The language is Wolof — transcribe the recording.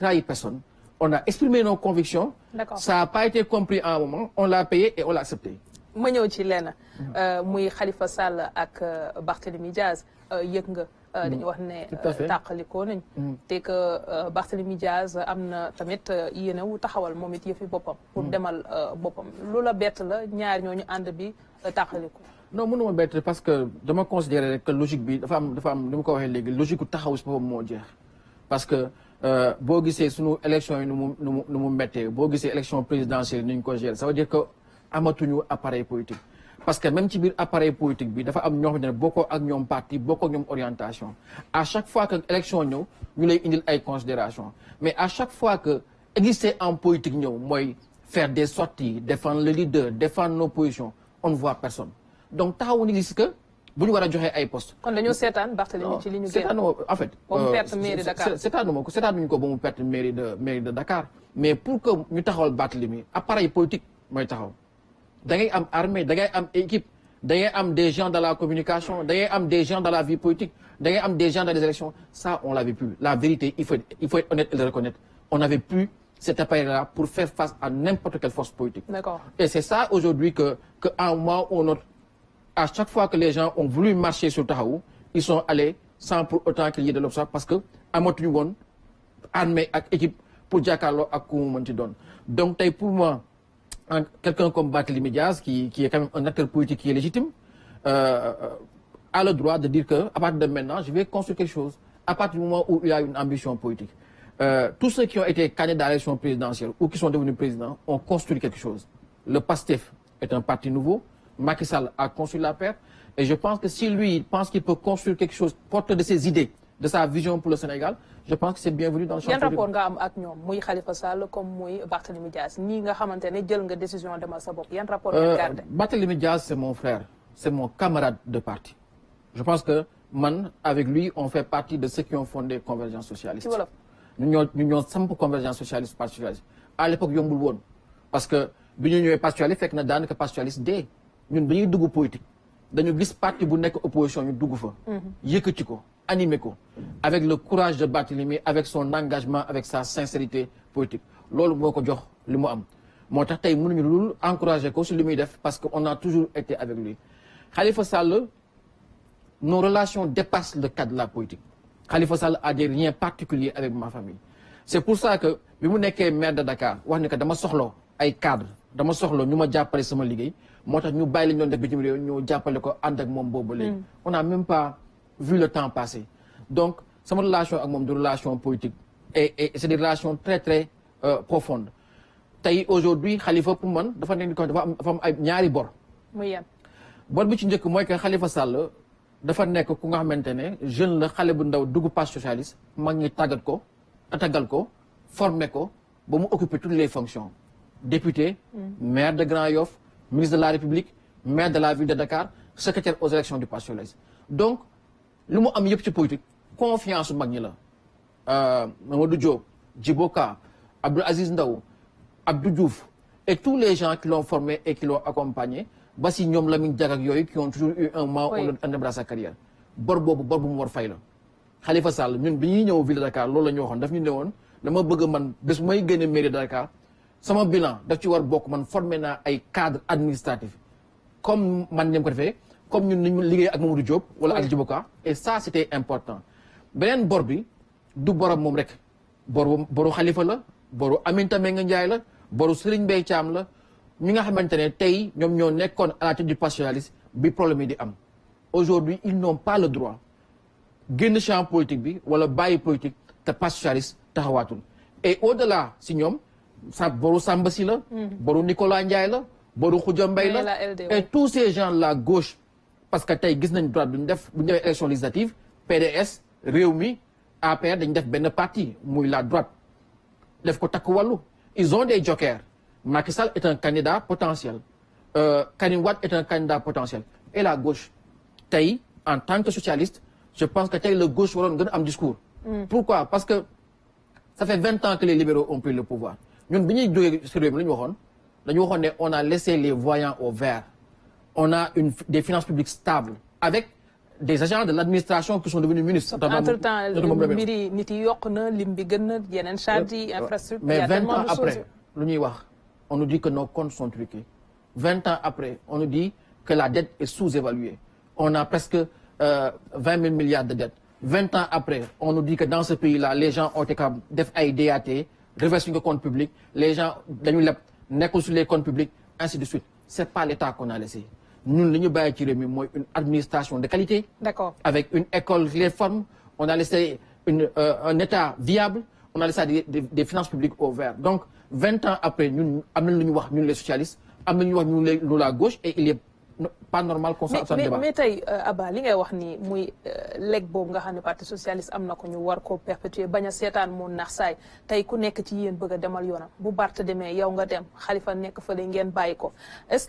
trahi personne. On a exprimé nos convictions. Ça n'a pas été compris à un moment. On l'a payé et on l'a accepté. ma ñëw ci lenn muy Khalifa Sall ak Barthélémy Diaz yëg nga dañu wax ne tàqalikoo nañ te que Barthélémy Diaz am na tamit yéene wu taxawal moom it yëfi boppam pour demal boppam lu la bett la ñaar ñooñu ànd bi tàqalikoo non mënuma bett parce que dama considérer que logique bi dafa am ni mu ko waxee léegi logique ku taxaw si boppam moo jeex parce que boo gisee sunu élection yi nu mu méttee boo gisee élection présidentielle ni ñu ko gérer ça veut dire que amatuñu appareil politique parce que même ci biir appareil politique bi dafa am ñoo xam ne bokkoo ak ñoom parti bokkoo ak ñoom orientation à chaque fois que élection ñëw ñu lay indil ay considération mais à chaque fois que exister en politique ñëw mooy faire des sorties défendre le leader défendre nos positions on ne voit personne donc taxawu ni gis que bu ñu war a joxee ay postes. kon dañoo seetaan Barthélémy ci li ñu génn en fait. ba mu perte mairie de Dakar seetaanuñu ko ba mu perte mairie de Dakar mais pour que ñu taxawal Barthélémy appareil politique mooy taxaw. da ngay am armée da ngay am équipe da ngay am des gens dans la communication da ngay am des gens dans la vie politique da ngay am des gens dans les élections ça on l'avait plus la vérité il faut être honnête et le reconnaître on n'avait plus cet appareil-là pour faire face à n'importe quelle force politique. D'accord. Et c'est ça aujourd'hui que à un moment ou un autre à chaque fois que les gens ont voulu marcher sur Taxawu ils sont allés sans pour autant qu'il y ait de l'obstacle parce que amatuñu woon armée ak équipe pour jàkkaarloo ak ku mu mënti doon donc tey pour moi quelqu'un comme Barthélémy Diaz qui est quand même un acteur politique qui est légitime a le droit de dire que à partir de maintenant je vais construire quelque chose à partir du moment où il a une ambition politique tous ceux qui ont été candidats à l'élection présidentielle ou qui sont devenus présidents ont construit quelque chose le PASTEF est un parti nouveau Macky Sall a construit la paix et je pense que si lui il pense qu'il peut construire quelque chose porteur de ses idées de sa vision pour le Sénégal je pense que c'est bienvenu dans le champ. Yan rapport nga am ak ñoom muy Khalifa Sall comme muy Barthélémy Diaz ñii nga xamante ne jël nga décision demal sa bopp yan rapport nga garder. Barthélémy Diaz c'est mon frère c'est mon camarade de parti je pense que man avec lui on fait partie de ceux qui ont fondé Convergence Socialiste. ci wolof ñu ñoo samp Convergence Socialiste Parti Socialiste à l'époque yombul woon parce que bi ñu ñëwee Parti Socialiste fekk na daanaka Parti Socialiste dee ñun bi ñuy dugg politique dañu gis parti bu nekk opposition ñu dugg fa. yëkkati ko animé ko avec le courage de Barthélémy avec son engagement avec sa sincérité politique loolu moo ko jox li mu am moo tax tey mënuñu lul encourager ko si li muy def parce que on a toujours été avec lui Khalifa Sall nos relations dépassent le cadre de la politique Khalifa Sall a des liens particuliers avec ma famille c'est pour ça que bi mu nekkee maire de Dakar wax ni que dama soxla ay cadre dama soxla ñu ma jàppale sama liggéey moo tax ñu bàyyi la ñu doon def bitim réew ñu jàppale ko ànd ak moom boobu léegi on n'a même pas vu le temps passer donc sama relation ak moom de relation politique et c'est des relations très très profondes tey aujourd'hui Khalifa pour man dafa nekk ko dafa am ay ñaari bor muy yan bor bi ci njëkk mooy que Khalifa Sall dafa nekk ku nga xamante ne jeune la xale bu ndaw dugg Parti socialiste mag ñi tàggat ko tàggal ko former ko ba mu occuper toutes les fonctions député maire de Grand Yoff ministre de la République maire de la ville de Dakar secrétaire aux élections du Parti socialiste donc lu mu am yëpp ci politique confiance mag ñi la Mamadou Diop Djibo Ka Abdou Aziz Ndaw Abdou Diouf et tous les gens qui l'ont formé et qui l'ont accompagné ba si ñoom Lamine Diack ak yooyu qui ont toujours eu un moment où on démarre sa carrière bor boobu bor bu mu war fay la Khalifa Sall ñun bi ñuy ñëw ville de Dakar loolu la ñu waxoon daf ñu ne woon dama bëgg man bés may génne mairie de Dakar sama bilan daf ci war bokk man formé naa ay cadre administratif comme man ñem ko defee comme ñun ni ñu liggéey ak Mamadou Diop wala ak Djibo Ka et ça c'était important beneen bor bi du borom moom rek boru Khalifa la boru Aminata Mbengue Ndiaye la boru Serigne Mbaye Thiam la ñi nga xamante ne tey ñoom ñoo nekkoon à la tête du Parti socialiste bi problème yi di am aujourd'hui ils n'ont pas le droit génn champ politique bi wala bàyyi politique te Parti socialiste taxawaatul et au-delà si ñoom sa boru Samba Sy la boru Nicolas Ndiaye la boru Khoudia Mbaye la et tous ces gens la gauche parce que tey gis nañ droite bu ñu defee élection législative PDS Rewmi APR dañu def benn parti muy la droite def ko takk wàllu ils ont des jokers Macky Sall est un candidat potentiel Karim Wade est un candidat potentiel et la gauche tey en tant que socialiste je pense que tey la gauche waroon gën a am discours pourquoi parce que ça fait 20 ans que les libéraux ont pris le pouvoir ñun bi ñuy jógee si réew mi la ñu waxoon dañu waxoon ne on a laissé les voyants au vert on a des finances publiques stables avec des agents de l'administration qui sont devenus ministres. Entre-temps, mbiri nit yi yokk na lim bi gën na yeneen charges yi infrastructure. Mais 20 ans après, on nous dit que nos comptes sont truqués. 20 ans après, on nous dit que la dette est sous-évaluée. On a presque 20 000 milliards de dettes. 20 ans après, on nous dit que dans ce pays-là, les gens ont été capables de faire des DAT, reverser le compte public, les gens n'est sur les comptes publics, ainsi de suite. Ce n'est pas l'État qu'on a laissé. Nous, nous avons une administration de qualité, avec une école réforme, on a laissé un État viable, on a laissé des finances publiques ouvertes. Donc, 20 ans après, nous les socialistes, nous la gauche, et il est pas normal qu'on s'en débat. Mais tey Abba li ngay wax ni muy leg boobu nga xam ne parti socialiste am na ko ñu war ko perpétuer bañ a seetaan mu nax saay tey ku nekk ci yéen bëgg a demal yoonam bu Barth demee yow nga dem Khalifa nekk fële ngeen bàyyi ko est-ce que